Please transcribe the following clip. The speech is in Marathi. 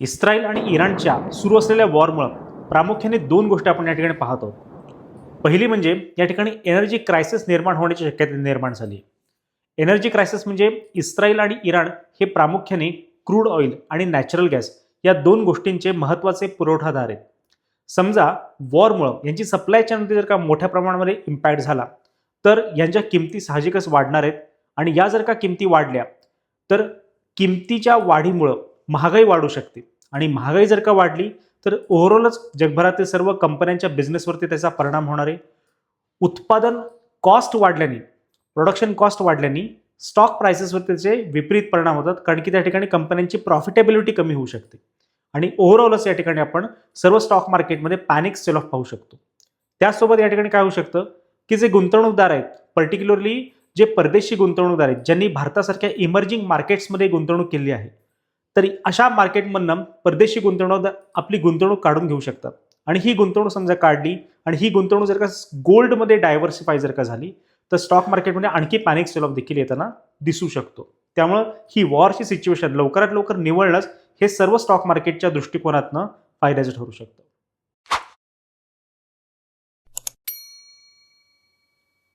इस्रायल आणि इराणच्या सुरू असलेल्या वॉरमुळं प्रामुख्याने दोन गोष्टी आपण या ठिकाणी पाहत आहोत. पहिली म्हणजे या ठिकाणी एनर्जी क्रायसिस निर्माण होण्याची शक्यता निर्माण झाली. एनर्जी क्रायसिस म्हणजे इस्रायल आणि इराण हे प्रामुख्याने क्रूड ऑइल आणि नॅचरल गॅस या दोन गोष्टींचे महत्त्वाचे पुरवठादार आहेत. समजा वॉरमुळं यांची सप्लाय चेनमध्ये जर का मोठ्या प्रमाणामध्ये इम्पॅक्ट झाला तर यांच्या किमती साहजिकच वाढणार आहेत आणि या जर का किमती वाढल्या तर किमतीच्या वाढीमुळं महागाई वाढू शकते आणि महागाई जर का वाढली तर ओव्हरऑलच जगभरातील सर्व कंपन्यांच्या बिझनेसवरती त्याचा परिणाम होणार आहे. उत्पादन कॉस्ट वाढल्याने, प्रोडक्शन कॉस्ट वाढल्याने स्टॉक प्राइसेसवर त्याचे विपरीत परिणाम होतात, कारण की त्या ठिकाणी कंपन्यांची प्रॉफिटेबिलिटी कमी होऊ शकते आणि ओव्हरऑलच या ठिकाणी आपण सर्व स्टॉक मार्केटमध्ये पॅनिक सेल ऑफ पाहू शकतो. त्याचसोबत या ठिकाणी काय होऊ शकतं की जे गुंतवणूकदार आहेत, पर्टिक्युलरली जे परदेशी गुंतवणूकदार आहेत ज्यांनी भारतासारख्या इमर्जिंग मार्केट्समध्ये गुंतवणूक केली आहे, तर अशा मार्केटमधनं परदेशी गुंतवणूकदार आपली गुंतवणूक काढून घेऊ शकतात आणि ही गुंतवणूक समजा काढली आणि ही गुंतवणूक जर का गोल्डमध्ये डायव्हर्सिफाय जर का झाली तर स्टॉक मार्केटमध्ये आणखी पॅनिक सेल ऑफ देखील येताना दिसू शकतो. त्यामुळं ही वॉरची सिच्युएशन लवकरात लवकर निवळणंच हे सर्व स्टॉक मार्केटच्या दृष्टिकोनातनं फायद्याचं ठरू शकतं.